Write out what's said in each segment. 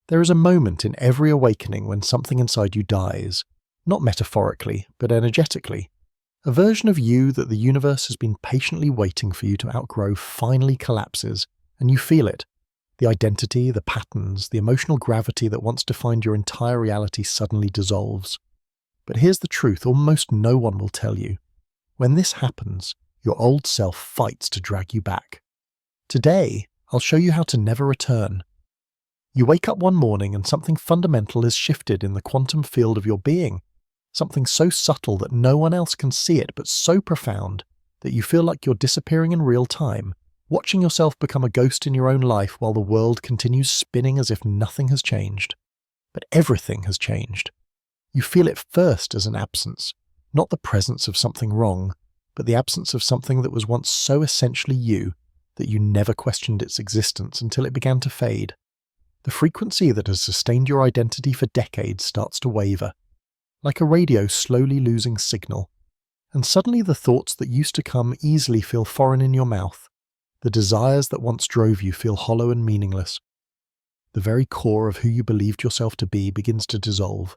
There is a moment in every awakening when something inside you dies, not metaphorically, but energetically. A version of you that the universe has been patiently waiting for you to outgrow finally collapses, and you feel it. The identity, the patterns, the emotional gravity that once defined your entire reality suddenly dissolves. But here's the truth almost no one will tell you. When this happens, your old self fights to drag you back. Today, I'll show you how to never return. You wake up one morning and something fundamental has shifted in the quantum field of your being. Something so subtle that no one else can see it, but so profound that you feel like you're disappearing in real time, watching yourself become a ghost in your own life while the world continues spinning as if nothing has changed. But everything has changed. You feel it first as an absence, not the presence of something wrong, but the absence of something that was once so essentially you that you never questioned its existence until it began to fade. The frequency that has sustained your identity for decades starts to waver, like a radio slowly losing signal, and suddenly the thoughts that used to come easily feel foreign in your mouth. The desires that once drove you feel hollow and meaningless. The very core of who you believed yourself to be begins to dissolve.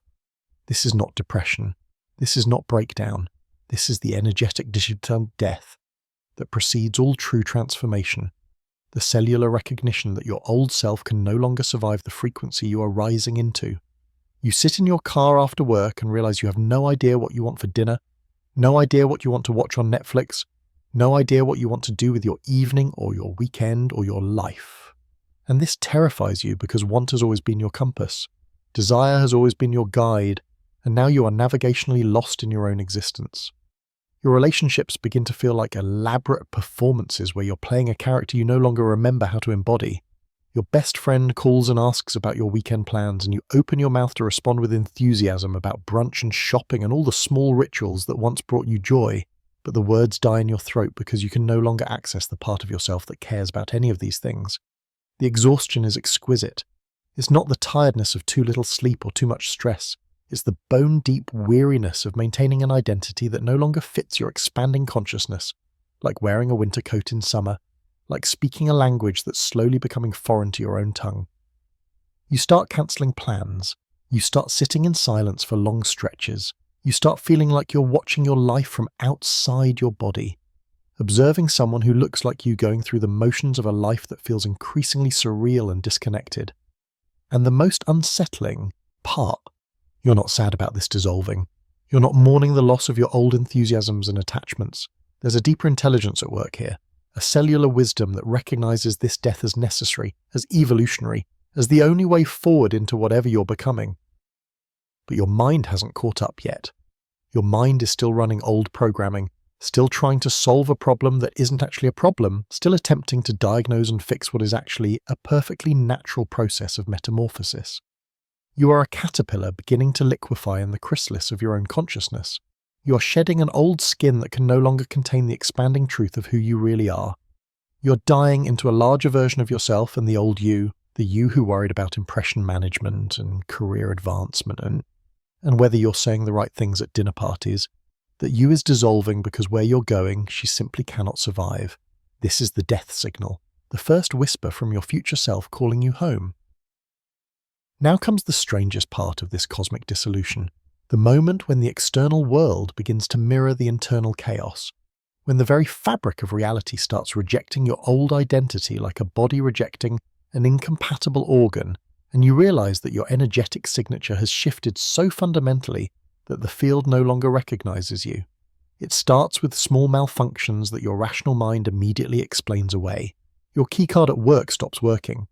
This is not depression. This is not breakdown. This is the energetic digital death that precedes all true transformation. The cellular recognition that your old self can no longer survive the frequency you are rising into. You sit in your car after work and realize you have no idea what you want for dinner, no idea what you want to watch on Netflix, no idea what you want to do with your evening or your weekend or your life. And this terrifies you because want has always been your compass. Desire has always been your guide, and now you are navigationally lost in your own existence. Your relationships begin to feel like elaborate performances where you're playing a character you no longer remember how to embody. Your best friend calls and asks about your weekend plans, and you open your mouth to respond with enthusiasm about brunch and shopping and all the small rituals that once brought you joy, but the words die in your throat because you can no longer access the part of yourself that cares about any of these things. The exhaustion is exquisite. It's not the tiredness of too little sleep or too much stress. It's the bone-deep weariness of maintaining an identity that no longer fits your expanding consciousness, like wearing a winter coat in summer, like speaking a language that's slowly becoming foreign to your own tongue. You start cancelling plans. You start sitting in silence for long stretches. You start feeling like you're watching your life from outside your body, observing someone who looks like you going through the motions of a life that feels increasingly surreal and disconnected. And the most unsettling part, you're not sad about this dissolving. You're not mourning the loss of your old enthusiasms and attachments. There's a deeper intelligence at work here, a cellular wisdom that recognizes this death as necessary, as evolutionary, as the only way forward into whatever you're becoming. But your mind hasn't caught up yet. Your mind is still running old programming, still trying to solve a problem that isn't actually a problem, still attempting to diagnose and fix what is actually a perfectly natural process of metamorphosis. You are a caterpillar beginning to liquefy in the chrysalis of your own consciousness. You are shedding an old skin that can no longer contain the expanding truth of who you really are. You're dying into a larger version of yourself and the old you, the you who worried about impression management and career advancement and whether you're saying the right things at dinner parties. That you is dissolving because where you're going, she simply cannot survive. This is the death signal, the first whisper from your future self calling you home. Now comes the strangest part of this cosmic dissolution, the moment when the external world begins to mirror the internal chaos, when the very fabric of reality starts rejecting your old identity like a body rejecting an incompatible organ, and you realize that your energetic signature has shifted so fundamentally that the field no longer recognizes you. It starts with small malfunctions that your rational mind immediately explains away. Your keycard at work stops working.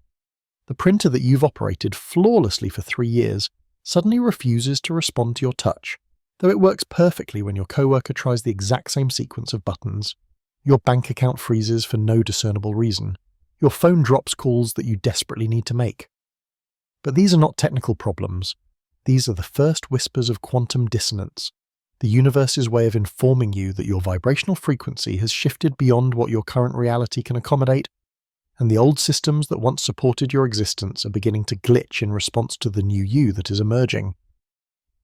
The printer that you've operated flawlessly for 3 years suddenly refuses to respond to your touch, though it works perfectly when your coworker tries the exact same sequence of buttons. Your bank account freezes for no discernible reason. Your phone drops calls that you desperately need to make. But these are not technical problems. These are the first whispers of quantum dissonance, the universe's way of informing you that your vibrational frequency has shifted beyond what your current reality can accommodate, and the old systems that once supported your existence are beginning to glitch in response to the new you that is emerging.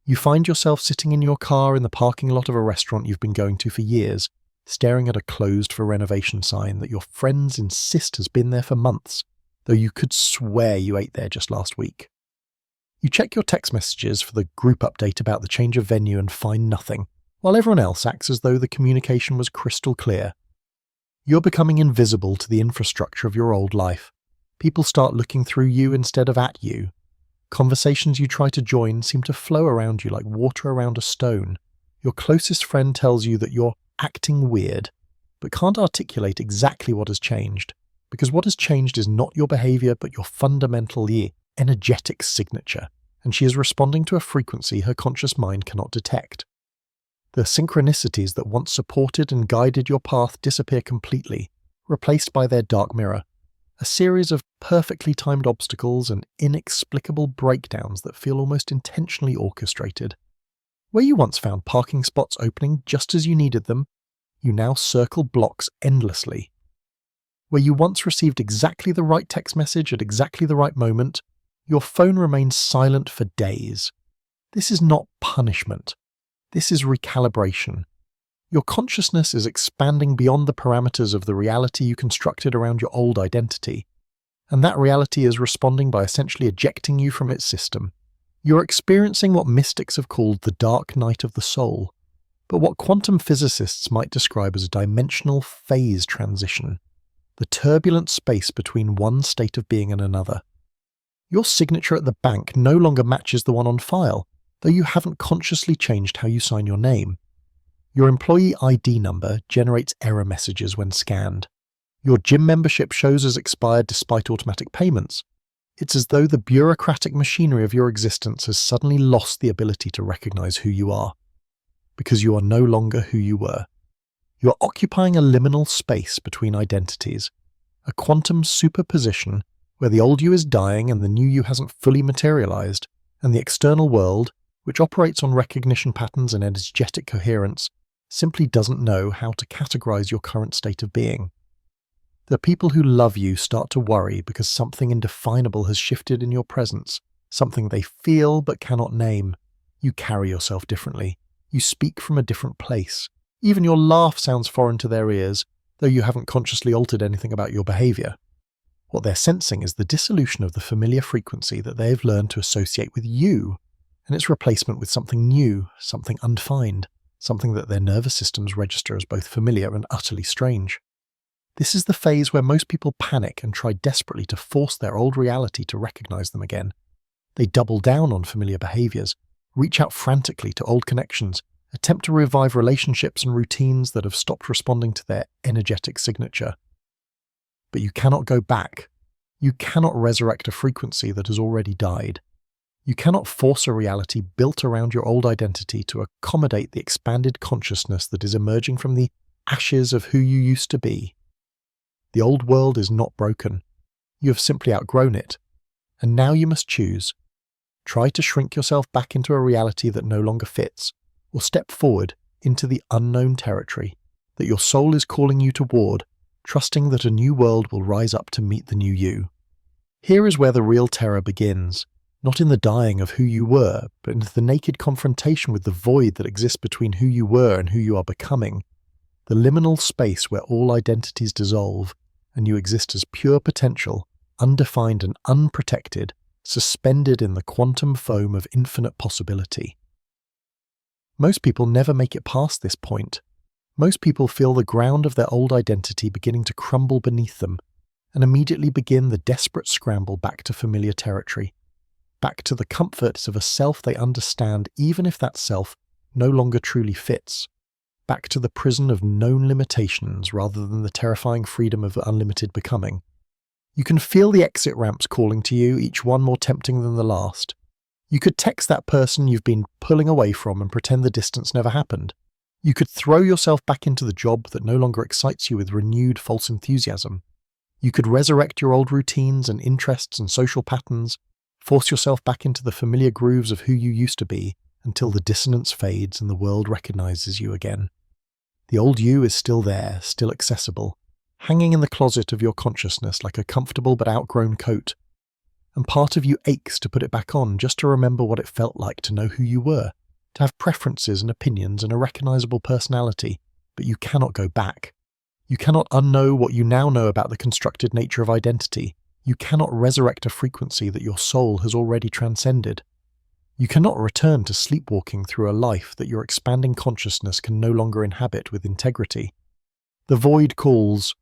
You find yourself sitting in your car in the parking lot of a restaurant you've been going to for years, staring at a closed for renovation sign that your friends insist has been there for months, though you could swear you ate there just last week. You check your text messages for the group update about the change of venue and find nothing, while everyone else acts as though the communication was crystal clear. You're becoming invisible to the infrastructure of your old life. People start looking through you instead of at you. Conversations you try to join seem to flow around you like water around a stone. Your closest friend tells you that you're acting weird, but can't articulate exactly what has changed, because what has changed is not your behavior but your fundamentally energetic signature, and she is responding to a frequency her conscious mind cannot detect. The synchronicities that once supported and guided your path disappear completely, replaced by their dark mirror, a series of perfectly timed obstacles and inexplicable breakdowns that feel almost intentionally orchestrated. Where you once found parking spots opening just as you needed them, you now circle blocks endlessly. Where you once received exactly the right text message at exactly the right moment, your phone remains silent for days. This is not punishment. This is recalibration. Your consciousness is expanding beyond the parameters of the reality you constructed around your old identity, and that reality is responding by essentially ejecting you from its system. You're experiencing what mystics have called the dark night of the soul, but what quantum physicists might describe as a dimensional phase transition, the turbulent space between one state of being and another. Your signature at the bank no longer matches the one on file, though you haven't consciously changed how you sign your name. Your employee ID number generates error messages when scanned. Your gym membership shows as expired despite automatic payments. It's as though the bureaucratic machinery of your existence has suddenly lost the ability to recognize who you are, because you are no longer who you were. You're occupying a liminal space between identities, a quantum superposition where the old you is dying and the new you hasn't fully materialized, and the external world, which operates on recognition patterns and energetic coherence, simply doesn't know how to categorize your current state of being. The people who love you start to worry because something indefinable has shifted in your presence, something they feel but cannot name. You carry yourself differently. You speak from a different place. Even your laugh sounds foreign to their ears, though you haven't consciously altered anything about your behavior. What they're sensing is the dissolution of the familiar frequency that they have learned to associate with you, and its replacement with something new, something undefined, something that their nervous systems register as both familiar and utterly strange. This is the phase where most people panic and try desperately to force their old reality to recognize them again. They double down on familiar behaviors, reach out frantically to old connections, attempt to revive relationships and routines that have stopped responding to their energetic signature. But you cannot go back. You cannot resurrect a frequency that has already died. You cannot force a reality built around your old identity to accommodate the expanded consciousness that is emerging from the ashes of who you used to be. The old world is not broken. You have simply outgrown it. And now you must choose. Try to shrink yourself back into a reality that no longer fits, or step forward into the unknown territory that your soul is calling you toward, trusting that a new world will rise up to meet the new you. Here is where the real terror begins, not in the dying of who you were, but in the naked confrontation with the void that exists between who you were and who you are becoming, the liminal space where all identities dissolve, and you exist as pure potential, undefined and unprotected, suspended in the quantum foam of infinite possibility. Most people never make it past this point. Most people feel the ground of their old identity beginning to crumble beneath them, and immediately begin the desperate scramble back to familiar territory, back to the comforts of a self they understand even if that self no longer truly fits, back to the prison of known limitations rather than the terrifying freedom of unlimited becoming. You can feel the exit ramps calling to you, each one more tempting than the last. You could text that person you've been pulling away from and pretend the distance never happened. You could throw yourself back into the job that no longer excites you with renewed false enthusiasm. You could resurrect your old routines and interests and social patterns, force yourself back into the familiar grooves of who you used to be until the dissonance fades and the world recognizes you again. The old you is still there, still accessible, hanging in the closet of your consciousness like a comfortable but outgrown coat. And part of you aches to put it back on just to remember what it felt like to know who you were, to have preferences and opinions and a recognizable personality, but you cannot go back. You cannot unknow what you now know about the constructed nature of identity. You cannot resurrect a frequency that your soul has already transcended. You cannot return to sleepwalking through a life that your expanding consciousness can no longer inhabit with integrity. The void calls.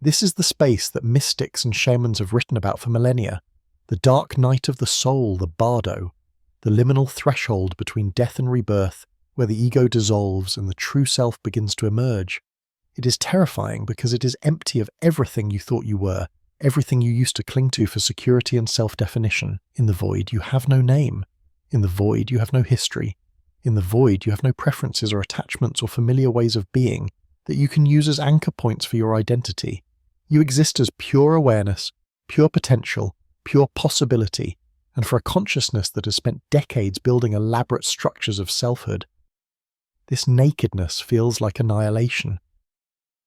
This is the space that mystics and shamans have written about for millennia. The dark night of the soul, the bardo. The liminal threshold between death and rebirth, where the ego dissolves and the true self begins to emerge. It is terrifying because it is empty of everything you thought you were, everything you used to cling to for security and self-definition. In the void, you have no name. In the void, you have no history. In the void, you have no preferences or attachments or familiar ways of being that you can use as anchor points for your identity. You exist as pure awareness, pure potential, pure possibility, and for a consciousness that has spent decades building elaborate structures of selfhood. This nakedness feels like annihilation.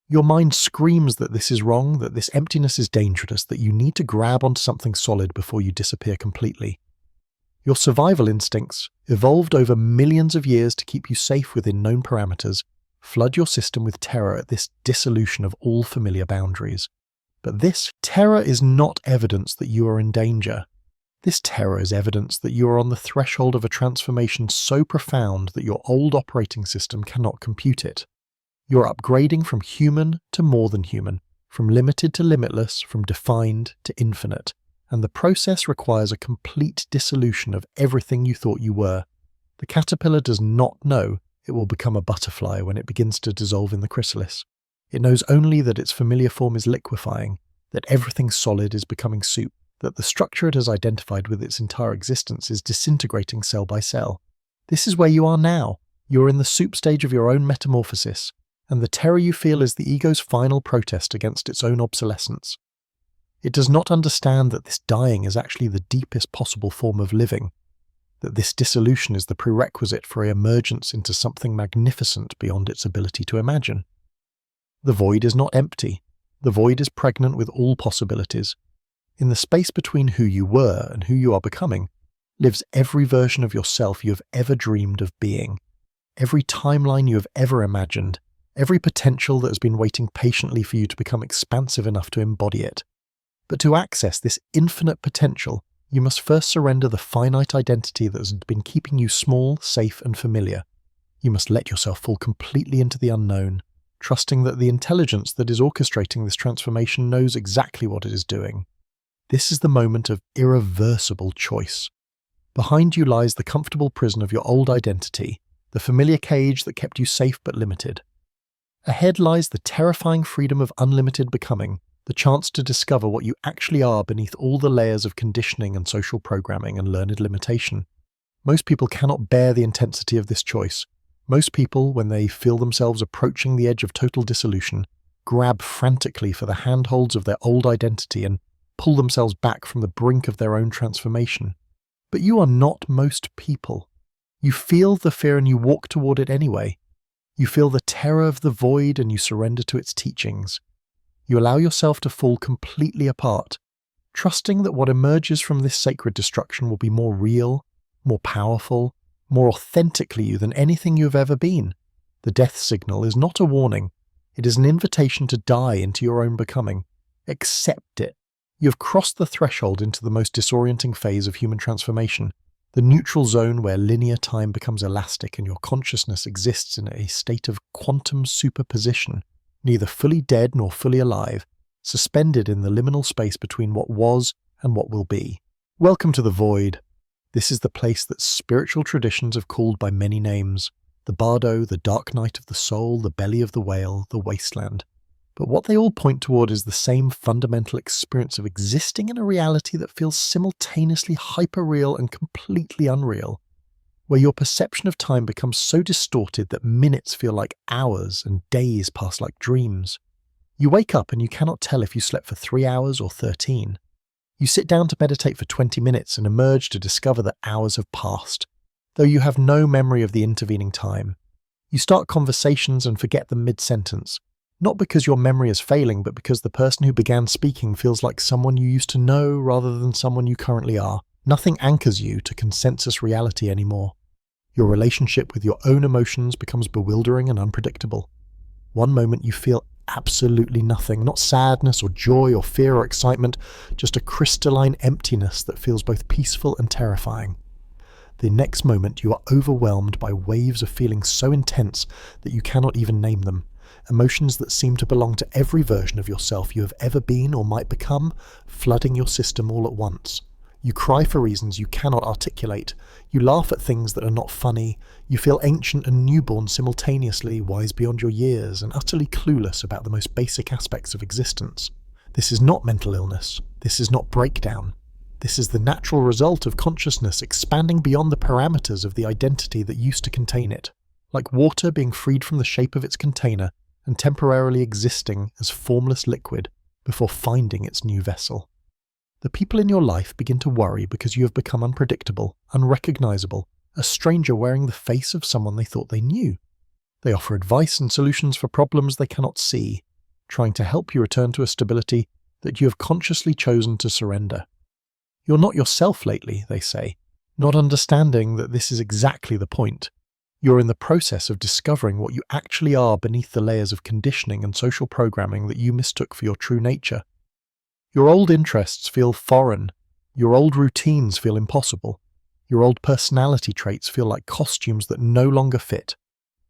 Your mind screams that this is wrong, that this emptiness is dangerous, that you need to grab onto something solid before you disappear completely. Your survival instincts, evolved over millions of years to keep you safe within known parameters, flood your system with terror at this dissolution of all familiar boundaries. But this terror is not evidence that you are in danger. This terror is evidence that you are on the threshold of a transformation so profound that your old operating system cannot compute it. You're upgrading from human to more than human, from limited to limitless, from defined to infinite, and the process requires a complete dissolution of everything you thought you were. The caterpillar does not know it will become a butterfly when it begins to dissolve in the chrysalis. It knows only that its familiar form is liquefying, that everything solid is becoming soup, that the structure it has identified with its entire existence is disintegrating cell by cell. This is where you are now. You are in the soup stage of your own metamorphosis, and the terror you feel is the ego's final protest against its own obsolescence. It does not understand that this dying is actually the deepest possible form of living, that this dissolution is the prerequisite for emergence into something magnificent beyond its ability to imagine. The void is not empty. The void is pregnant with all possibilities. In the space between who you were and who you are becoming lives every version of yourself you have ever dreamed of being, every timeline you have ever imagined, every potential that has been waiting patiently for you to become expansive enough to embody it. But to access this infinite potential, you must first surrender the finite identity that has been keeping you small, safe, and familiar. You must let yourself fall completely into the unknown, trusting that the intelligence that is orchestrating this transformation knows exactly what it is doing. This is the moment of irreversible choice. Behind you lies the comfortable prison of your old identity, the familiar cage that kept you safe but limited. Ahead lies the terrifying freedom of unlimited becoming, the chance to discover what you actually are beneath all the layers of conditioning and social programming and learned limitation. Most people cannot bear the intensity of this choice. Most people, when they feel themselves approaching the edge of total dissolution, grab frantically for the handholds of their old identity and pull themselves back from the brink of their own transformation. But you are not most people. You feel the fear and you walk toward it anyway. You feel the terror of the void and you surrender to its teachings. You allow yourself to fall completely apart, trusting that what emerges from this sacred destruction will be more real, more powerful, more authentically you than anything you have ever been. The death signal is not a warning. It is an invitation to die into your own becoming. Accept it. You have crossed the threshold into the most disorienting phase of human transformation, the neutral zone where linear time becomes elastic and your consciousness exists in a state of quantum superposition, neither fully dead nor fully alive, suspended in the liminal space between what was and what will be. Welcome to the void. This is the place that spiritual traditions have called by many names: the bardo, the dark night of the soul, the belly of the whale, the wasteland. But what they all point toward is the same fundamental experience of existing in a reality that feels simultaneously hyper-real and completely unreal, where your perception of time becomes so distorted that minutes feel like hours and days pass like dreams. You wake up and you cannot tell if you slept for 3 hours or 13. You sit down to meditate for 20 minutes and emerge to discover that hours have passed, though you have no memory of the intervening time. You start conversations and forget them mid-sentence, not because your memory is failing, but because the person who began speaking feels like someone you used to know rather than someone you currently are. Nothing anchors you to consensus reality anymore. Your relationship with your own emotions becomes bewildering and unpredictable. One moment you feel absolutely nothing, not sadness or joy or fear or excitement, just a crystalline emptiness that feels both peaceful and terrifying. The next moment you are overwhelmed by waves of feelings so intense that you cannot even name them. Emotions that seem to belong to every version of yourself you have ever been or might become, flooding your system all at once. You cry for reasons you cannot articulate. You laugh at things that are not funny. You feel ancient and newborn simultaneously, wise beyond your years, and utterly clueless about the most basic aspects of existence. This is not mental illness. This is not breakdown. This is the natural result of consciousness expanding beyond the parameters of the identity that used to contain it, like water being freed from the shape of its container and temporarily existing as formless liquid before finding its new vessel. The people in your life begin to worry because you have become unpredictable, unrecognizable, a stranger wearing the face of someone they thought they knew. They offer advice and solutions for problems they cannot see, trying to help you return to a stability that you have consciously chosen to surrender. You're not yourself lately, they say, not understanding that this is exactly the point. You're in the process of discovering what you actually are beneath the layers of conditioning and social programming that you mistook for your true nature. Your old interests feel foreign. Your old routines feel impossible. Your old personality traits feel like costumes that no longer fit,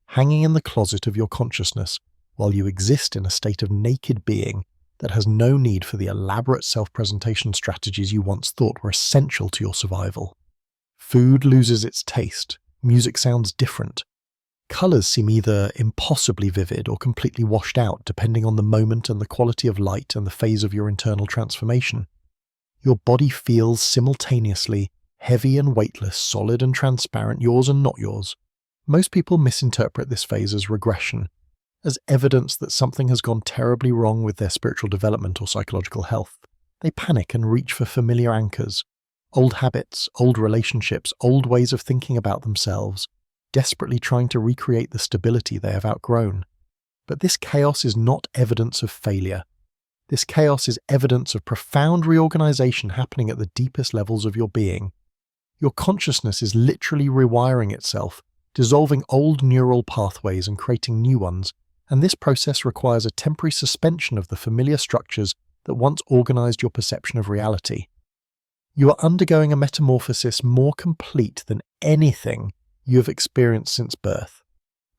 hanging in the closet of your consciousness while you exist in a state of naked being that has no need for the elaborate self-presentation strategies you once thought were essential to your survival. Food loses its taste. Music sounds different. Colours seem either impossibly vivid or completely washed out, depending on the moment and the quality of light and the phase of your internal transformation. Your body feels simultaneously heavy and weightless, solid and transparent, yours and not yours. Most people misinterpret this phase as regression, as evidence that something has gone terribly wrong with their spiritual development or psychological health. They panic and reach for familiar anchors, old habits, old relationships, old ways of thinking about themselves, desperately trying to recreate the stability they have outgrown. But this chaos is not evidence of failure. This chaos is evidence of profound reorganization happening at the deepest levels of your being. Your consciousness is literally rewiring itself, dissolving old neural pathways and creating new ones, and this process requires a temporary suspension of the familiar structures that once organized your perception of reality. You are undergoing a metamorphosis more complete than anything you have experienced since birth.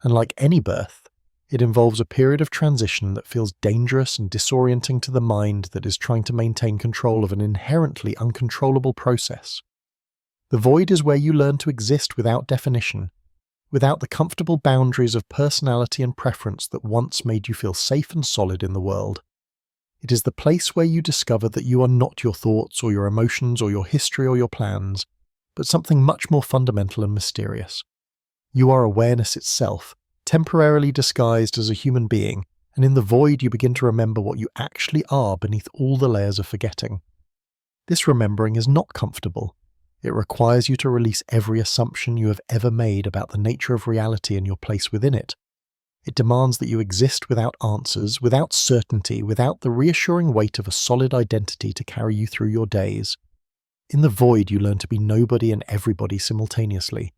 And like any birth, it involves a period of transition that feels dangerous and disorienting to the mind that is trying to maintain control of an inherently uncontrollable process. The void is where you learn to exist without definition, without the comfortable boundaries of personality and preference that once made you feel safe and solid in the world. It is the place where you discover that you are not your thoughts or your emotions or your history or your plans, but something much more fundamental and mysterious. You are awareness itself, temporarily disguised as a human being, and in the void you begin to remember what you actually are beneath all the layers of forgetting. This remembering is not comfortable. It requires you to release every assumption you have ever made about the nature of reality and your place within it. It demands that you exist without answers, without certainty, without the reassuring weight of a solid identity to carry you through your days. In the void, you learn to be nobody and everybody simultaneously.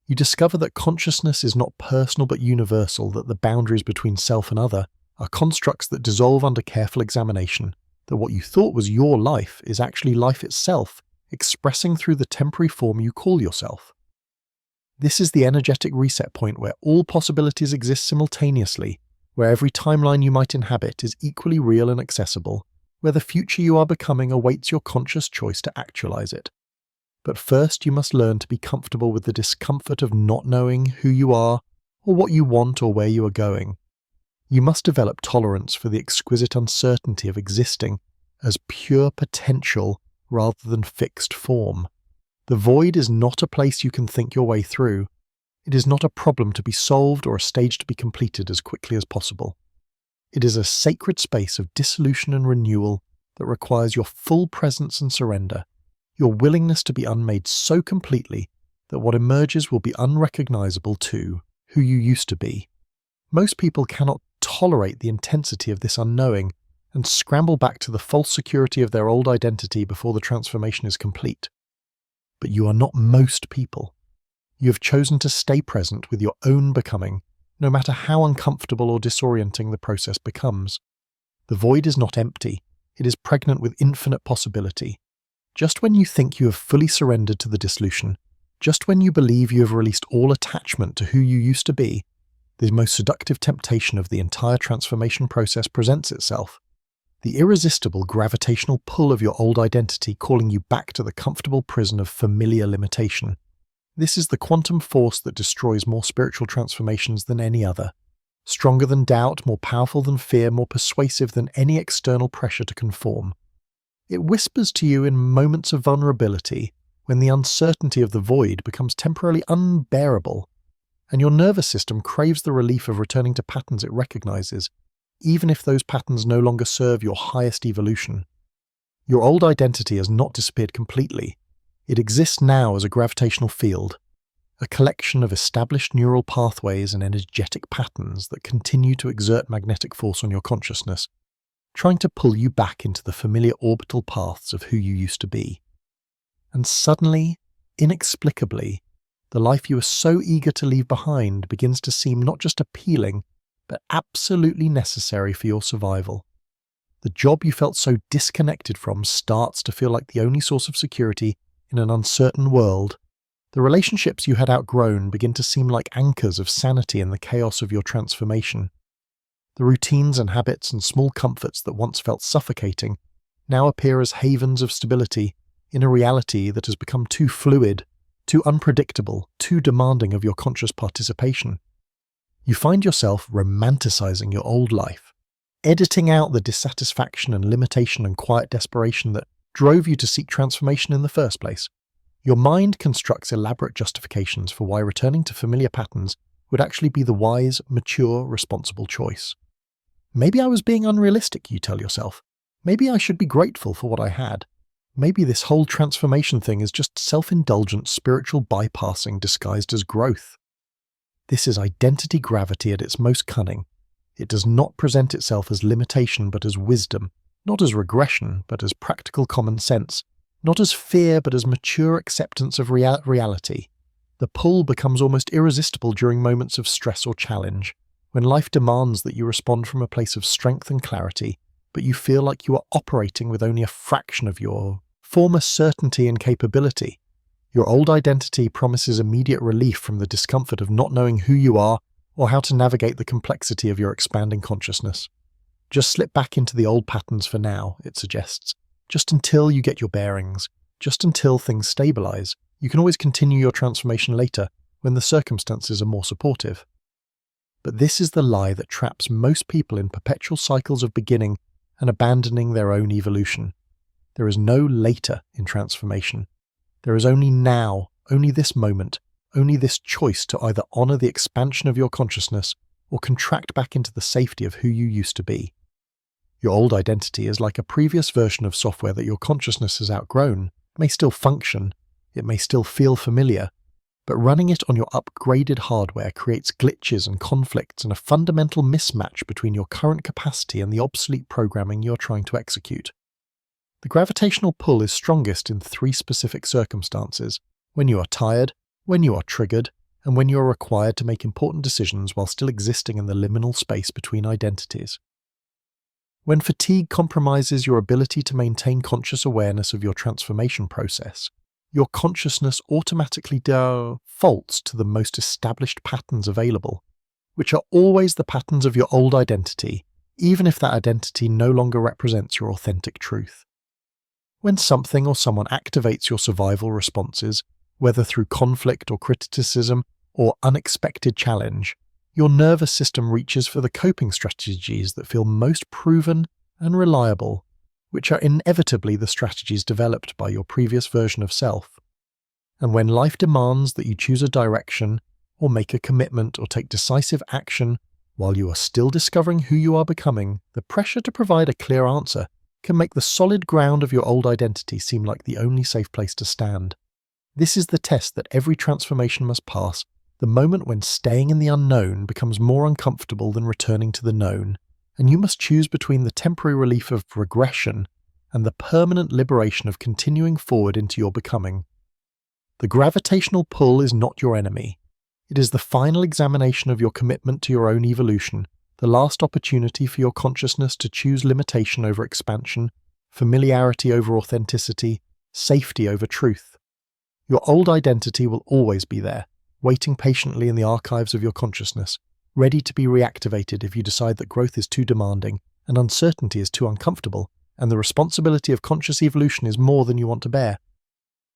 You discover that consciousness is not personal but universal, that the boundaries between self and other are constructs that dissolve under careful examination, that what you thought was your life is actually life itself, expressing through the temporary form you call yourself. This is the energetic reset point where all possibilities exist simultaneously, where every timeline you might inhabit is equally real and accessible, where the future you are becoming awaits your conscious choice to actualize it. But first you must learn to be comfortable with the discomfort of not knowing who you are, or what you want or where you are going. You must develop tolerance for the exquisite uncertainty of existing as pure potential rather than fixed form. The void is not a place you can think your way through. It is not a problem to be solved or a stage to be completed as quickly as possible. It is a sacred space of dissolution and renewal that requires your full presence and surrender, your willingness to be unmade so completely that what emerges will be unrecognizable to who you used to be. Most people cannot tolerate the intensity of this unknowing and scramble back to the false security of their old identity before the transformation is complete. But you are not most people. You have chosen to stay present with your own becoming, no matter how uncomfortable or disorienting the process becomes. The void is not empty. It is pregnant with infinite possibility. Just when you think you have fully surrendered to the dissolution, Just when you believe you have released all attachment to who you used to be, the most seductive temptation of the entire transformation process presents itself. The irresistible gravitational pull of your old identity calling you back to the comfortable prison of familiar limitation. This is the quantum force that destroys more spiritual transformations than any other. Stronger than doubt, more powerful than fear, more persuasive than any external pressure to conform. It whispers to you in moments of vulnerability, when the uncertainty of the void becomes temporarily unbearable, and your nervous system craves the relief of returning to patterns it recognizes, even if those patterns no longer serve your highest evolution. Your old identity has not disappeared completely. It exists now as a gravitational field, a collection of established neural pathways and energetic patterns that continue to exert magnetic force on your consciousness, trying to pull you back into the familiar orbital paths of who you used to be. And suddenly, inexplicably, the life you were so eager to leave behind begins to seem not just appealing, but absolutely necessary for your survival. The job you felt so disconnected from starts to feel like the only source of security in an uncertain world. The relationships you had outgrown begin to seem like anchors of sanity in the chaos of your transformation. The routines and habits and small comforts that once felt suffocating now appear as havens of stability in a reality that has become too fluid, too unpredictable, too demanding of your conscious participation. You find yourself romanticizing your old life, editing out the dissatisfaction and limitation and quiet desperation that drove you to seek transformation in the first place. Your mind constructs elaborate justifications for why returning to familiar patterns would actually be the wise, mature, responsible choice. Maybe I was being unrealistic, you tell yourself. Maybe I should be grateful for what I had. Maybe this whole transformation thing is just self-indulgent spiritual bypassing disguised as growth. This is identity gravity at its most cunning. It does not present itself as limitation but as wisdom, not as regression but as practical common sense, not as fear but as mature acceptance of reality. The pull becomes almost irresistible during moments of stress or challenge, when life demands that you respond from a place of strength and clarity, but you feel like you are operating with only a fraction of your former certainty and capability. Your old identity promises immediate relief from the discomfort of not knowing who you are or how to navigate the complexity of your expanding consciousness. Just slip back into the old patterns for now, it suggests. Just until you get your bearings, just until things stabilize. You can always continue your transformation later when the circumstances are more supportive. But this is the lie that traps most people in perpetual cycles of beginning and abandoning their own evolution. There is no later in transformation. There is only now, only this moment, only this choice to either honor the expansion of your consciousness or contract back into the safety of who you used to be. Your old identity is like a previous version of software that your consciousness has outgrown. It may still function, it may still feel familiar, but running it on your upgraded hardware creates glitches and conflicts and a fundamental mismatch between your current capacity and the obsolete programming you're trying to execute. The gravitational pull is strongest in 3 specific circumstances: when you are tired, when you are triggered, and when you are required to make important decisions while still existing in the liminal space between identities. When fatigue compromises your ability to maintain conscious awareness of your transformation process, your consciousness automatically defaults to the most established patterns available, which are always the patterns of your old identity, even if that identity no longer represents your authentic truth. When something or someone activates your survival responses, whether through conflict or criticism or unexpected challenge, your nervous system reaches for the coping strategies that feel most proven and reliable, which are inevitably the strategies developed by your previous version of self. And when life demands that you choose a direction, or make a commitment or take decisive action while you are still discovering who you are becoming, the pressure to provide a clear answer can make the solid ground of your old identity seem like the only safe place to stand. This is the test that every transformation must pass, the moment when staying in the unknown becomes more uncomfortable than returning to the known, and you must choose between the temporary relief of regression and the permanent liberation of continuing forward into your becoming. The gravitational pull is not your enemy. It is the final examination of your commitment to your own evolution, the last opportunity for your consciousness to choose limitation over expansion, familiarity over authenticity, safety over truth. Your old identity will always be there, waiting patiently in the archives of your consciousness, ready to be reactivated if you decide that growth is too demanding and uncertainty is too uncomfortable, and the responsibility of conscious evolution is more than you want to bear.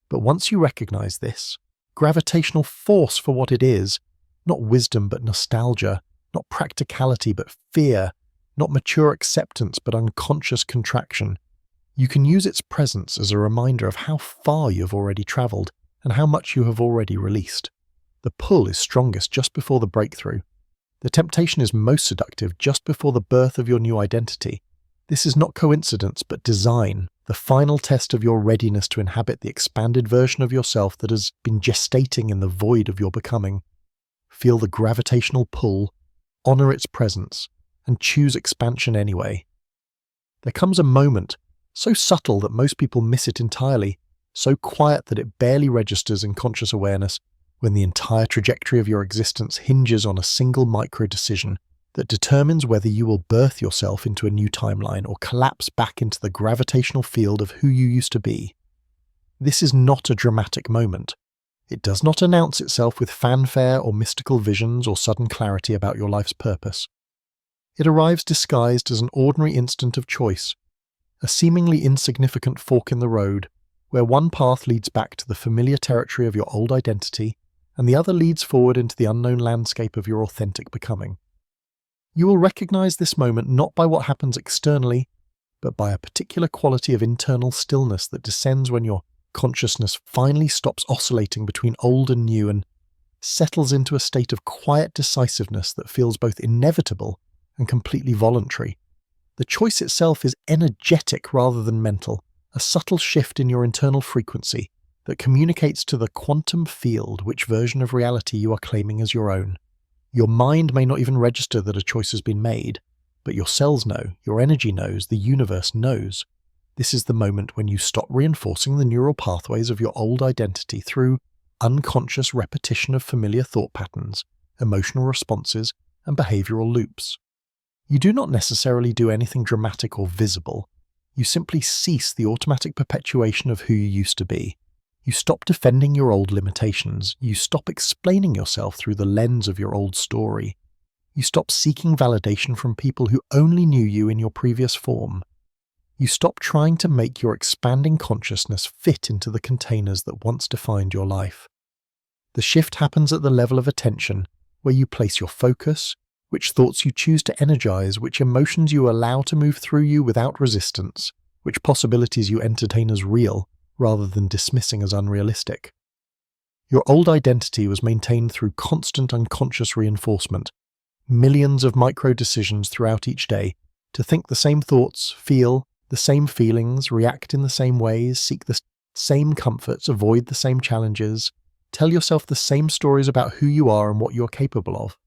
But once you recognize this, gravitational force for what it is, not wisdom but nostalgia, not practicality but fear, not mature acceptance but unconscious contraction, you can use its presence as a reminder of how far you've already traveled and how much you have already released. The pull is strongest just before the breakthrough. The temptation is most seductive just before the birth of your new identity. This is not coincidence but design, the final test of your readiness to inhabit the expanded version of yourself that has been gestating in the void of your becoming. Feel the gravitational pull, honor its presence, and choose expansion anyway. There comes a moment, so subtle that most people miss it entirely, so quiet that it barely registers in conscious awareness, when the entire trajectory of your existence hinges on a single micro-decision that determines whether you will birth yourself into a new timeline or collapse back into the gravitational field of who you used to be. This is not a dramatic moment. It does not announce itself with fanfare or mystical visions or sudden clarity about your life's purpose. It arrives disguised as an ordinary instant of choice, a seemingly insignificant fork in the road, where one path leads back to the familiar territory of your old identity, and the other leads forward into the unknown landscape of your authentic becoming. You will recognize this moment not by what happens externally, but by a particular quality of internal stillness that descends when your consciousness finally stops oscillating between old and new and settles into a state of quiet decisiveness that feels both inevitable and completely voluntary. The choice itself is energetic rather than mental, a subtle shift in your internal frequency that communicates to the quantum field which version of reality you are claiming as your own. Your mind may not even register that a choice has been made, but your cells know, your energy knows, the universe knows. This is the moment when you stop reinforcing the neural pathways of your old identity through unconscious repetition of familiar thought patterns, emotional responses, and behavioral loops. You do not necessarily do anything dramatic or visible. You simply cease the automatic perpetuation of who you used to be. You stop defending your old limitations. You stop explaining yourself through the lens of your old story. You stop seeking validation from people who only knew you in your previous form. You stop trying to make your expanding consciousness fit into the containers that once defined your life. The shift happens at the level of attention, where you place your focus, which thoughts you choose to energize, which emotions you allow to move through you without resistance, which possibilities you entertain as real, rather than dismissing as unrealistic. Your old identity was maintained through constant unconscious reinforcement, millions of micro-decisions throughout each day, to think the same thoughts, feel the same feelings, react in the same ways, seek the same comforts, avoid the same challenges, tell yourself the same stories about who you are and what you are capable of.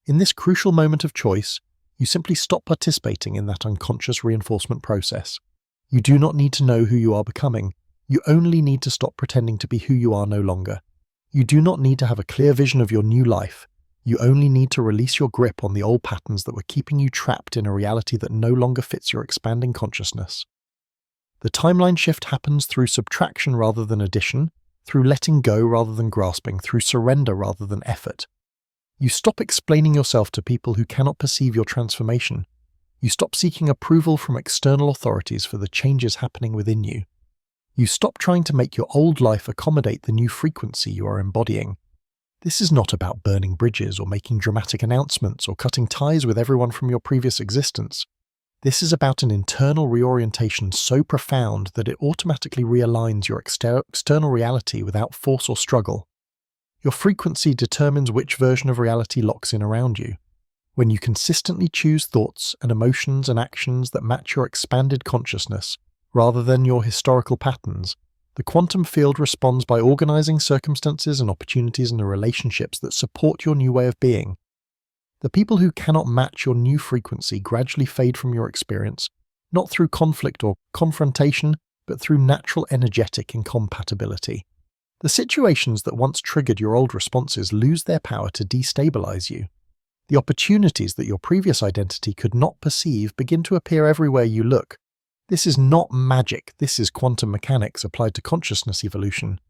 In this crucial moment of choice, you simply stop participating in that unconscious reinforcement process. You do not need to know who you are becoming. You only need to stop pretending to be who you are no longer. You do not need to have a clear vision of your new life. You only need to release your grip on the old patterns that were keeping you trapped in a reality that no longer fits your expanding consciousness. The timeline shift happens through subtraction rather than addition, through letting go rather than grasping, through surrender rather than effort. You stop explaining yourself to people who cannot perceive your transformation. You stop seeking approval from external authorities for the changes happening within you. You stop trying to make your old life accommodate the new frequency you are embodying. This is not about burning bridges or making dramatic announcements or cutting ties with everyone from your previous existence. This is about an internal reorientation so profound that it automatically realigns your external reality without force or struggle. Your frequency determines which version of reality locks in around you. When you consistently choose thoughts and emotions and actions that match your expanded consciousness, rather than your historical patterns, the quantum field responds by organizing circumstances and opportunities and the relationships that support your new way of being. The people who cannot match your new frequency gradually fade from your experience, not through conflict or confrontation, but through natural energetic incompatibility. The situations that once triggered your old responses lose their power to destabilize you. The opportunities that your previous identity could not perceive begin to appear everywhere you look. This is not magic, this is quantum mechanics applied to consciousness evolution.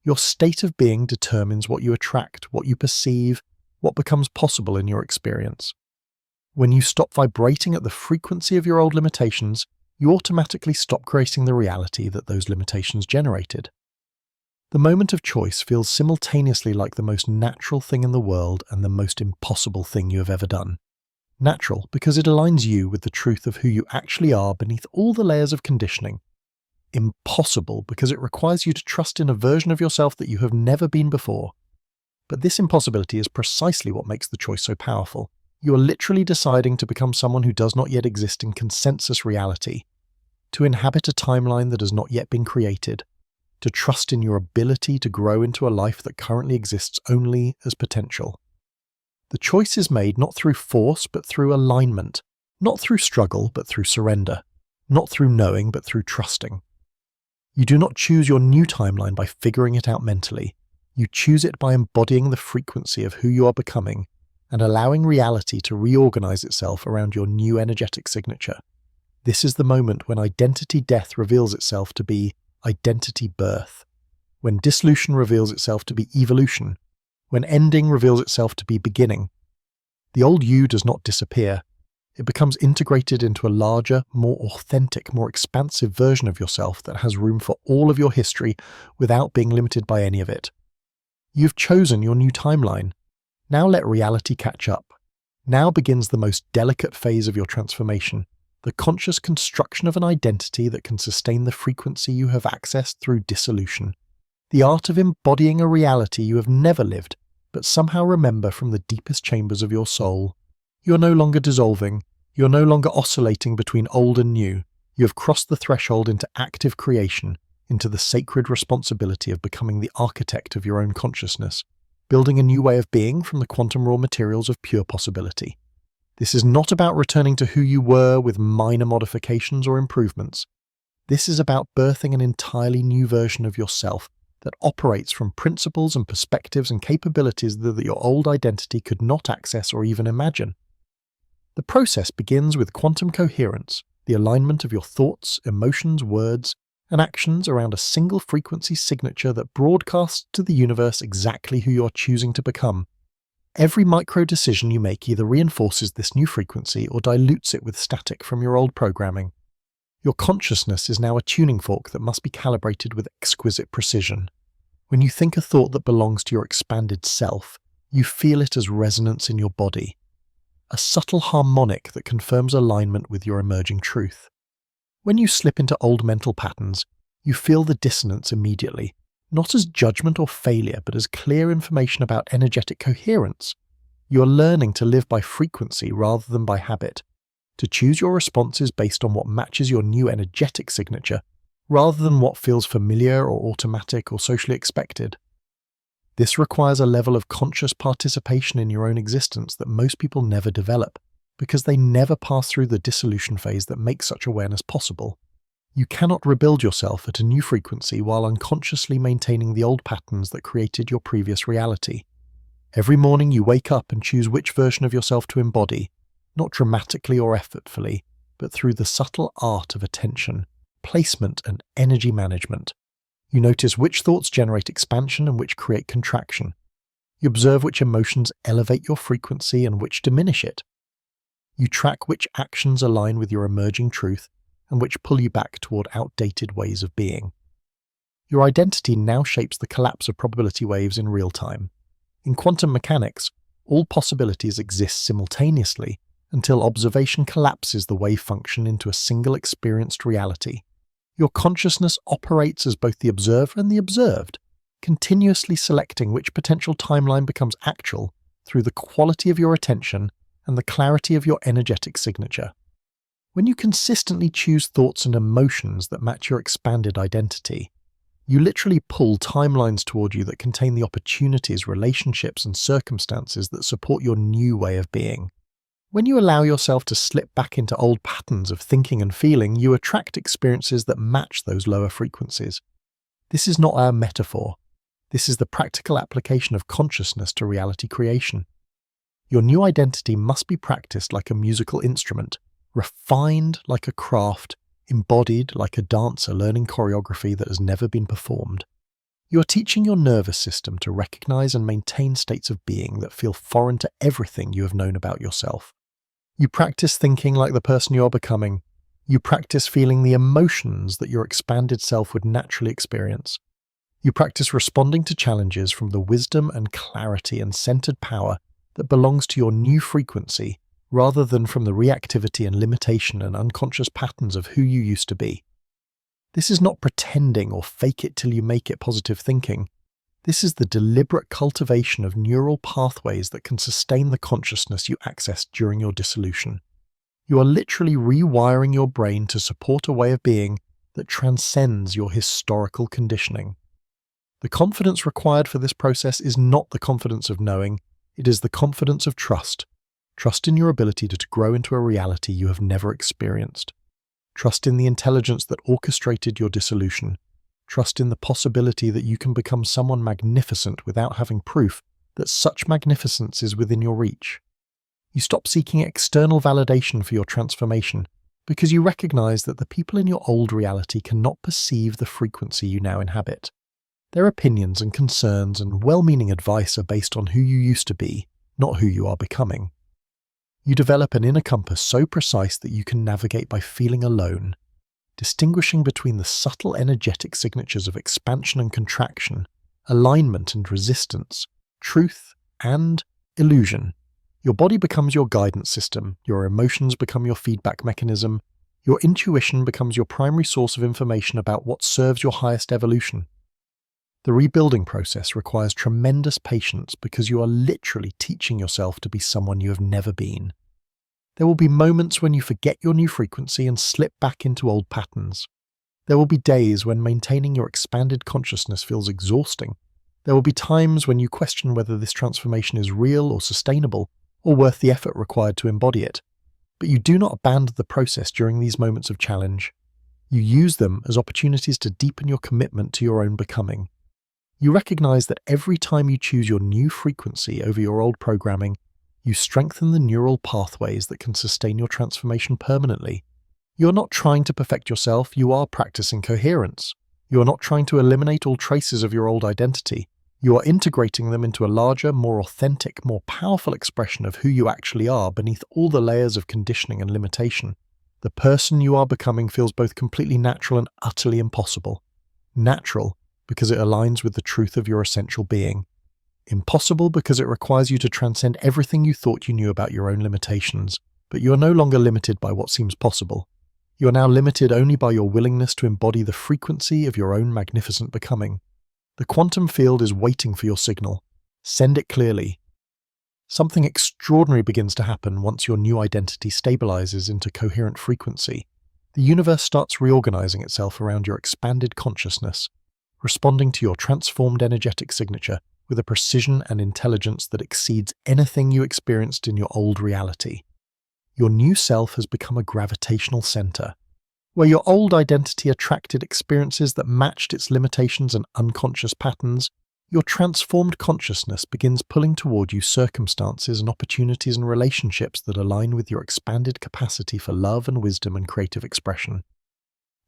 Your state of being determines what you attract, what you perceive, what becomes possible in your experience. When you stop vibrating at the frequency of your old limitations, you automatically stop creating the reality that those limitations generated. The moment of choice feels simultaneously like the most natural thing in the world and the most impossible thing you have ever done. Natural because it aligns you with the truth of who you actually are beneath all the layers of conditioning. Impossible because it requires you to trust in a version of yourself that you have never been before. But this impossibility is precisely what makes the choice so powerful. You are literally deciding to become someone who does not yet exist in consensus reality, to inhabit a timeline that has not yet been created, to trust in your ability to grow into a life that currently exists only as potential. The choice is made not through force but through alignment, not through struggle but through surrender, not through knowing but through trusting. You do not choose your new timeline by figuring it out mentally. You choose it by embodying the frequency of who you are becoming and allowing reality to reorganize itself around your new energetic signature. This is the moment when identity death reveals itself to be identity birth, when dissolution reveals itself to be evolution, when ending reveals itself to be beginning. The old you does not disappear. It becomes integrated into a larger, more authentic, more expansive version of yourself that has room for all of your history without being limited by any of it. You've chosen your new timeline. Now let reality catch up. Now begins the most delicate phase of your transformation, the conscious construction of an identity that can sustain the frequency you have accessed through dissolution. The art of embodying a reality you have never lived, but somehow remember from the deepest chambers of your soul. You are no longer dissolving. You are no longer oscillating between old and new. You have crossed the threshold into active creation, into the sacred responsibility of becoming the architect of your own consciousness, building a new way of being from the quantum raw materials of pure possibility. This is not about returning to who you were with minor modifications or improvements. This is about birthing an entirely new version of yourself that operates from principles and perspectives and capabilities that your old identity could not access or even imagine. The process begins with quantum coherence, the alignment of your thoughts, emotions, words, and actions around a single frequency signature that broadcasts to the universe exactly who you are choosing to become. Every micro decision you make either reinforces this new frequency or dilutes it with static from your old programming. Your consciousness is now a tuning fork that must be calibrated with exquisite precision. When you think a thought that belongs to your expanded self, you feel it as resonance in your body, a subtle harmonic that confirms alignment with your emerging truth. When you slip into old mental patterns, you feel the dissonance immediately, not as judgment or failure, but as clear information about energetic coherence. You are learning to live by frequency rather than by habit, to choose your responses based on what matches your new energetic signature, rather than what feels familiar or automatic or socially expected. This requires a level of conscious participation in your own existence that most people never develop, because they never pass through the dissolution phase that makes such awareness possible. You cannot rebuild yourself at a new frequency while unconsciously maintaining the old patterns that created your previous reality. Every morning you wake up and choose which version of yourself to embody, not dramatically or effortfully, but through the subtle art of attention, placement, and energy management. You notice which thoughts generate expansion and which create contraction. You observe which emotions elevate your frequency and which diminish it. You track which actions align with your emerging truth and which pull you back toward outdated ways of being. Your identity now shapes the collapse of probability waves in real time. In quantum mechanics, all possibilities exist simultaneously until observation collapses the wave function into a single experienced reality. Your consciousness operates as both the observer and the observed, continuously selecting which potential timeline becomes actual through the quality of your attention and the clarity of your energetic signature. When you consistently choose thoughts and emotions that match your expanded identity, you literally pull timelines toward you that contain the opportunities, relationships, and circumstances that support your new way of being. When you allow yourself to slip back into old patterns of thinking and feeling, you attract experiences that match those lower frequencies. This is not a metaphor. This is the practical application of consciousness to reality creation. Your new identity must be practiced like a musical instrument, refined like a craft, embodied like a dancer learning choreography that has never been performed. You are teaching your nervous system to recognize and maintain states of being that feel foreign to everything you have known about yourself. You practice thinking like the person you are becoming. You practice feeling the emotions that your expanded self would naturally experience. You practice responding to challenges from the wisdom and clarity and centered power that belongs to your new frequency, rather than from the reactivity and limitation and unconscious patterns of who you used to be. This is not pretending or fake it till you make it positive thinking. This is the deliberate cultivation of neural pathways that can sustain the consciousness you accessed during your dissolution. You are literally rewiring your brain to support a way of being that transcends your historical conditioning. The confidence required for this process is not the confidence of knowing, it is the confidence of trust. Trust in your ability to grow into a reality you have never experienced. Trust in the intelligence that orchestrated your dissolution. Trust in the possibility that you can become someone magnificent without having proof that such magnificence is within your reach. You stop seeking external validation for your transformation because you recognize that the people in your old reality cannot perceive the frequency you now inhabit. Their opinions and concerns and well-meaning advice are based on who you used to be, not who you are becoming. You develop an inner compass so precise that you can navigate by feeling alone, distinguishing between the subtle energetic signatures of expansion and contraction, alignment and resistance, truth and illusion. Your body becomes your guidance system, your emotions become your feedback mechanism, your intuition becomes your primary source of information about what serves your highest evolution. The rebuilding process requires tremendous patience because you are literally teaching yourself to be someone you have never been. There will be moments when you forget your new frequency and slip back into old patterns. There will be days when maintaining your expanded consciousness feels exhausting. There will be times when you question whether this transformation is real or sustainable, or worth the effort required to embody it. But you do not abandon the process during these moments of challenge. You use them as opportunities to deepen your commitment to your own becoming. You recognize that every time you choose your new frequency over your old programming, you strengthen the neural pathways that can sustain your transformation permanently. You are not trying to perfect yourself, you are practicing coherence. You are not trying to eliminate all traces of your old identity. You are integrating them into a larger, more authentic, more powerful expression of who you actually are beneath all the layers of conditioning and limitation. The person you are becoming feels both completely natural and utterly impossible. Natural, because it aligns with the truth of your essential being. Impossible because it requires you to transcend everything you thought you knew about your own limitations, but you are no longer limited by what seems possible. You are now limited only by your willingness to embody the frequency of your own magnificent becoming. The quantum field is waiting for your signal. Send it clearly. Something extraordinary begins to happen once your new identity stabilizes into coherent frequency. The universe starts reorganizing itself around your expanded consciousness, responding to your transformed energetic signature with a precision and intelligence that exceeds anything you experienced in your old reality. Your new self has become a gravitational center. Where your old identity attracted experiences that matched its limitations and unconscious patterns, your transformed consciousness begins pulling toward you circumstances and opportunities and relationships that align with your expanded capacity for love and wisdom and creative expression.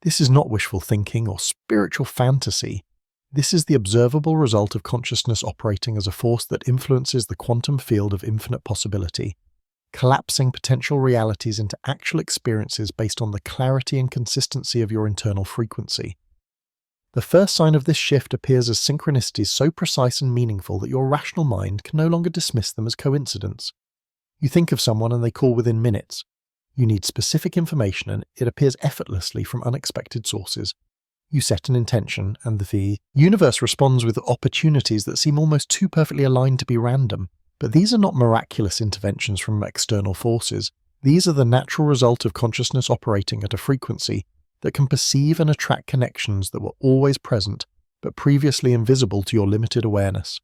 This is not wishful thinking or spiritual fantasy. This is the observable result of consciousness operating as a force that influences the quantum field of infinite possibility, collapsing potential realities into actual experiences based on the clarity and consistency of your internal frequency. The first sign of this shift appears as synchronicities so precise and meaningful that your rational mind can no longer dismiss them as coincidence. You think of someone and they call within minutes. You need specific information and it appears effortlessly from unexpected sources. You set an intention and the universe responds with opportunities that seem almost too perfectly aligned to be random. But these are not miraculous interventions from external forces. These are the natural result of consciousness operating at a frequency that can perceive and attract connections that were always present, but previously invisible to your limited awareness.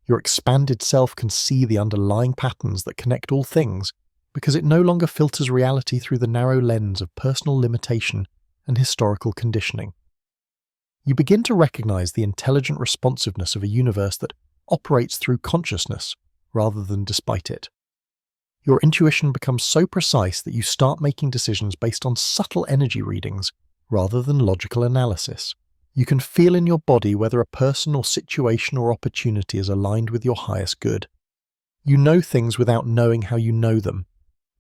Your expanded self can see the underlying patterns that connect all things, because it no longer filters reality through the narrow lens of personal limitation and historical conditioning. You begin to recognize the intelligent responsiveness of a universe that operates through consciousness, rather than despite it. Your intuition becomes so precise that you start making decisions based on subtle energy readings rather than logical analysis. You can feel in your body whether a person or situation or opportunity is aligned with your highest good. You know things without knowing how you know them.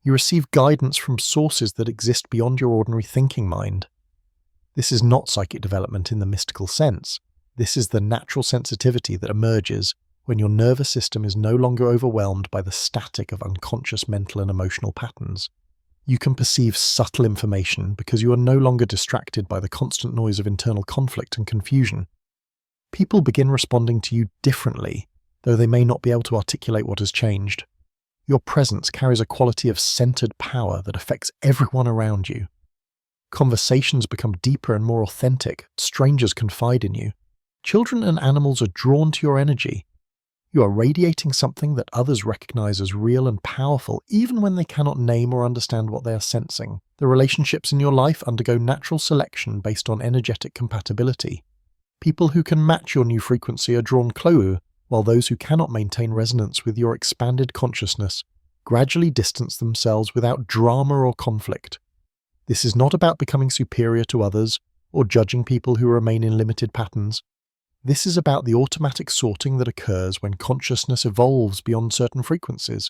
You receive guidance from sources that exist beyond your ordinary thinking mind. This is not psychic development in the mystical sense. This is the natural sensitivity that emerges when your nervous system is no longer overwhelmed by the static of unconscious mental and emotional patterns. You can perceive subtle information because you are no longer distracted by the constant noise of internal conflict and confusion. People begin responding to you differently, though they may not be able to articulate what has changed. Your presence carries a quality of centered power that affects everyone around you. Conversations become deeper and more authentic. Strangers confide in you. Children and animals are drawn to your energy. You are radiating something that others recognize as real and powerful, even when they cannot name or understand what they are sensing. The relationships in your life undergo natural selection based on energetic compatibility. People who can match your new frequency are drawn closer, while those who cannot maintain resonance with your expanded consciousness gradually distance themselves without drama or conflict. This is not about becoming superior to others or judging people who remain in limited patterns. This is about the automatic sorting that occurs when consciousness evolves beyond certain frequencies.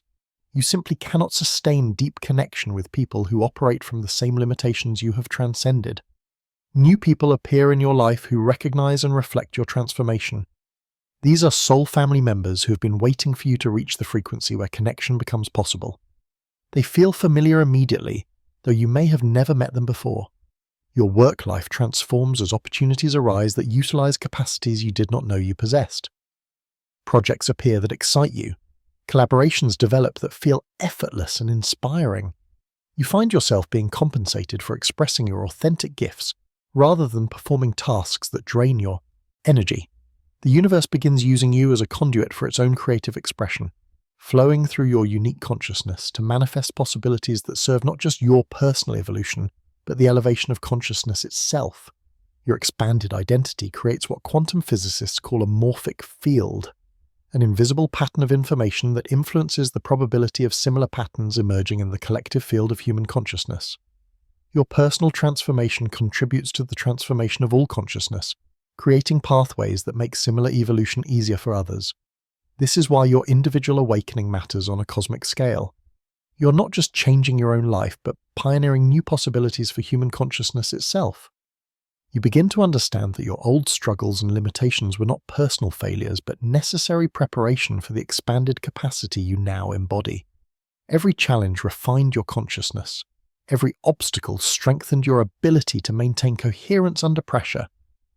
You simply cannot sustain deep connection with people who operate from the same limitations you have transcended. New people appear in your life who recognize and reflect your transformation. These are soul family members who have been waiting for you to reach the frequency where connection becomes possible. They feel familiar immediately, though you may have never met them before. Your work life transforms as opportunities arise that utilize capacities you did not know you possessed. Projects appear that excite you. Collaborations develop that feel effortless and inspiring. You find yourself being compensated for expressing your authentic gifts rather than performing tasks that drain your energy. The universe begins using you as a conduit for its own creative expression, flowing through your unique consciousness to manifest possibilities that serve not just your personal evolution, but the elevation of consciousness itself. Your expanded identity creates what quantum physicists call a morphic field, an invisible pattern of information that influences the probability of similar patterns emerging in the collective field of human consciousness. Your personal transformation contributes to the transformation of all consciousness, creating pathways that make similar evolution easier for others. This is why your individual awakening matters on a cosmic scale. You're not just changing your own life, but pioneering new possibilities for human consciousness itself. You begin to understand that your old struggles and limitations were not personal failures, but necessary preparation for the expanded capacity you now embody. Every challenge refined your consciousness. Every obstacle strengthened your ability to maintain coherence under pressure.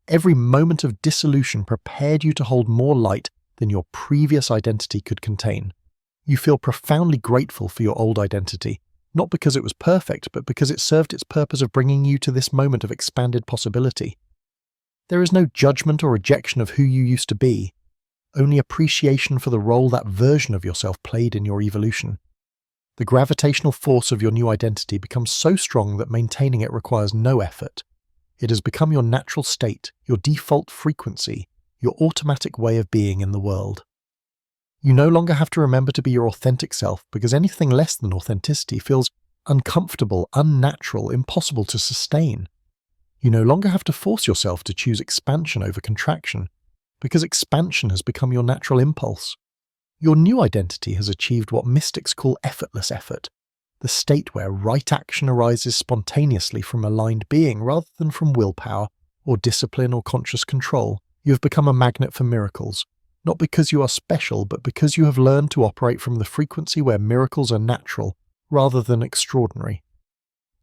Every moment of dissolution prepared you to hold more light than your previous identity could contain. You feel profoundly grateful for your old identity, not because it was perfect, but because it served its purpose of bringing you to this moment of expanded possibility. There is no judgment or rejection of who you used to be, only appreciation for the role that version of yourself played in your evolution. The gravitational force of your new identity becomes so strong that maintaining it requires no effort. It has become your natural state, your default frequency, your automatic way of being in the world. You no longer have to remember to be your authentic self because anything less than authenticity feels uncomfortable, unnatural, impossible to sustain. You no longer have to force yourself to choose expansion over contraction because expansion has become your natural impulse. Your new identity has achieved what mystics call effortless effort, the state where right action arises spontaneously from aligned being rather than from willpower or discipline or conscious control. You have become a magnet for miracles. Not because you are special, but because you have learned to operate from the frequency where miracles are natural, rather than extraordinary.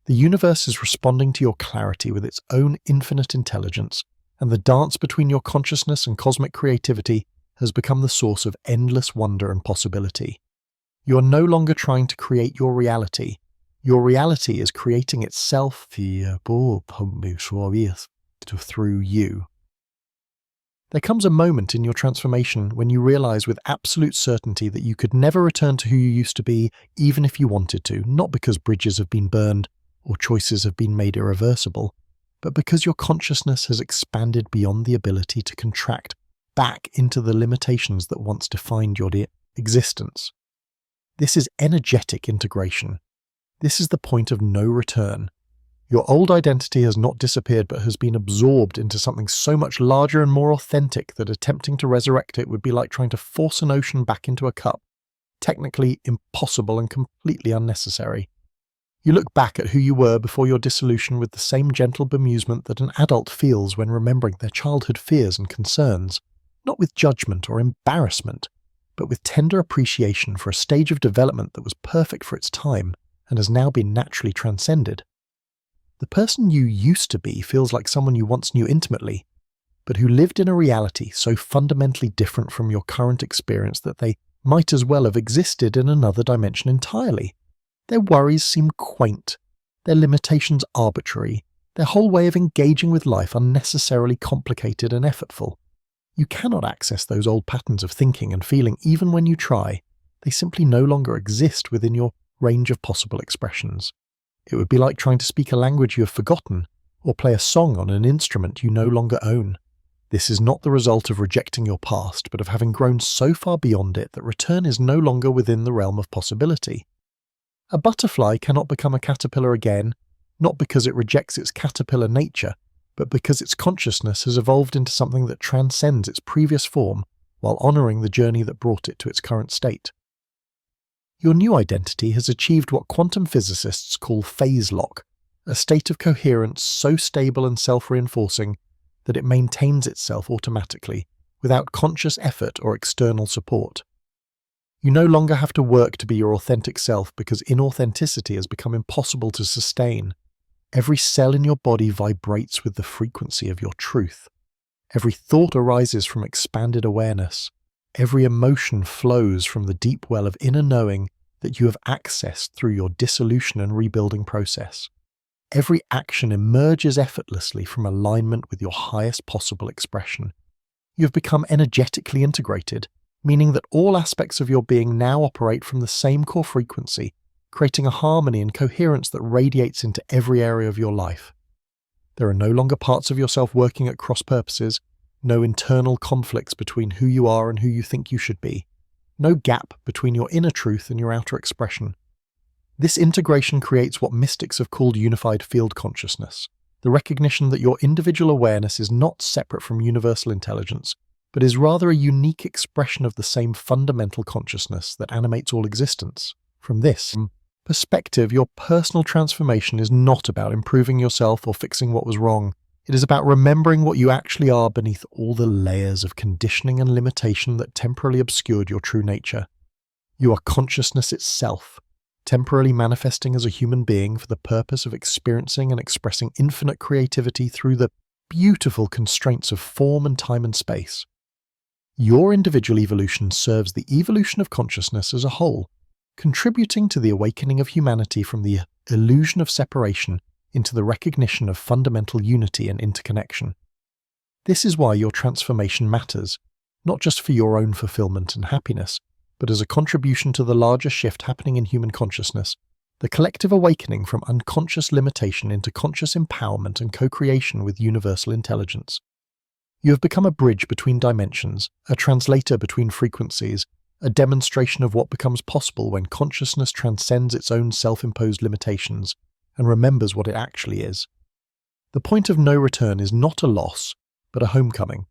The universe is responding to your clarity with its own infinite intelligence, and the dance between your consciousness and cosmic creativity has become the source of endless wonder and possibility. You are no longer trying to create your reality. Your reality is creating itself through you. There comes a moment in your transformation when you realize with absolute certainty that you could never return to who you used to be, even if you wanted to, not because bridges have been burned or choices have been made irreversible, but because your consciousness has expanded beyond the ability to contract back into the limitations that once defined your existence. This is energetic integration. This is the point of no return. Your old identity has not disappeared but has been absorbed into something so much larger and more authentic that attempting to resurrect it would be like trying to force an ocean back into a cup. Technically impossible and completely unnecessary. You look back at who you were before your dissolution with the same gentle bemusement that an adult feels when remembering their childhood fears and concerns, not with judgment or embarrassment, but with tender appreciation for a stage of development that was perfect for its time and has now been naturally transcended. The person you used to be feels like someone you once knew intimately, but who lived in a reality so fundamentally different from your current experience that they might as well have existed in another dimension entirely. Their worries seem quaint, their limitations arbitrary, their whole way of engaging with life unnecessarily complicated and effortful. You cannot access those old patterns of thinking and feeling even when you try. They simply no longer exist within your range of possible expressions. It would be like trying to speak a language you have forgotten, or play a song on an instrument you no longer own. This is not the result of rejecting your past, but of having grown so far beyond it that return is no longer within the realm of possibility. A butterfly cannot become a caterpillar again, not because it rejects its caterpillar nature, but because its consciousness has evolved into something that transcends its previous form while honouring the journey that brought it to its current state. Your new identity has achieved what quantum physicists call phase lock, a state of coherence so stable and self-reinforcing that it maintains itself automatically, without conscious effort or external support. You no longer have to work to be your authentic self because inauthenticity has become impossible to sustain. Every cell in your body vibrates with the frequency of your truth. Every thought arises from expanded awareness. Every emotion flows from the deep well of inner knowing that you have accessed through your dissolution and rebuilding process. Every action emerges effortlessly from alignment with your highest possible expression. You have become energetically integrated, meaning that all aspects of your being now operate from the same core frequency, creating a harmony and coherence that radiates into every area of your life. There are no longer parts of yourself working at cross purposes, no internal conflicts between who you are and who you think you should be, no gap between your inner truth and your outer expression. This integration creates what mystics have called unified field consciousness, the recognition that your individual awareness is not separate from universal intelligence, but is rather a unique expression of the same fundamental consciousness that animates all existence. From this perspective, your personal transformation is not about improving yourself or fixing what was wrong. It is about remembering what you actually are beneath all the layers of conditioning and limitation that temporarily obscured your true nature. You are consciousness itself, temporarily manifesting as a human being for the purpose of experiencing and expressing infinite creativity through the beautiful constraints of form and time and space. Your individual evolution serves the evolution of consciousness as a whole, contributing to the awakening of humanity from the illusion of separation into the recognition of fundamental unity and interconnection. This is why your transformation matters, not just for your own fulfillment and happiness, but as a contribution to the larger shift happening in human consciousness, the collective awakening from unconscious limitation into conscious empowerment and co-creation with universal intelligence. You have become a bridge between dimensions, a translator between frequencies, a demonstration of what becomes possible when consciousness transcends its own self-imposed limitations and remembers what it actually is. The point of no return is not a loss, but a homecoming,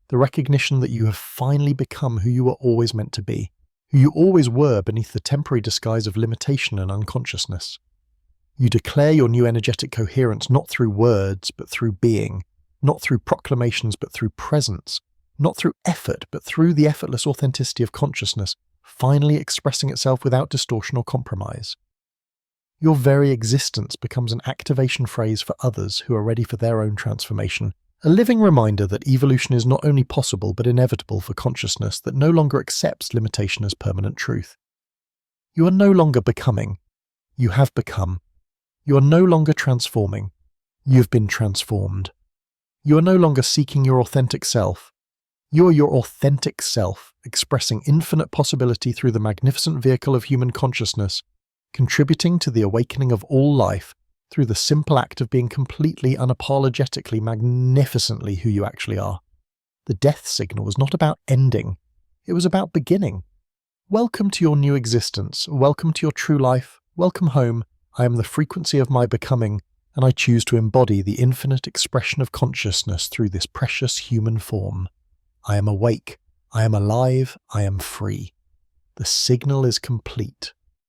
the recognition that you have finally become who you were always meant to be, who you always were beneath the temporary disguise of limitation and unconsciousness. You declare your new energetic coherence not through words, but through being, not through proclamations, but through presence, not through effort, but through the effortless authenticity of consciousness, finally expressing itself without distortion or compromise. Your very existence becomes an activation phrase for others who are ready for their own transformation, a living reminder that evolution is not only possible but inevitable for consciousness that no longer accepts limitation as permanent truth. You are no longer becoming, you have become. You are no longer transforming, you have been transformed. You are no longer seeking your authentic self. You are your authentic self, expressing infinite possibility through the magnificent vehicle of human consciousness, contributing to the awakening of all life through the simple act of being completely, unapologetically, magnificently who you actually are. The death signal was not about ending, it was about beginning. Welcome to your new existence, welcome to your true life, welcome home. I am the frequency of my becoming, and I choose to embody the infinite expression of consciousness through this precious human form. I am awake, I am alive, I am free. The signal is complete.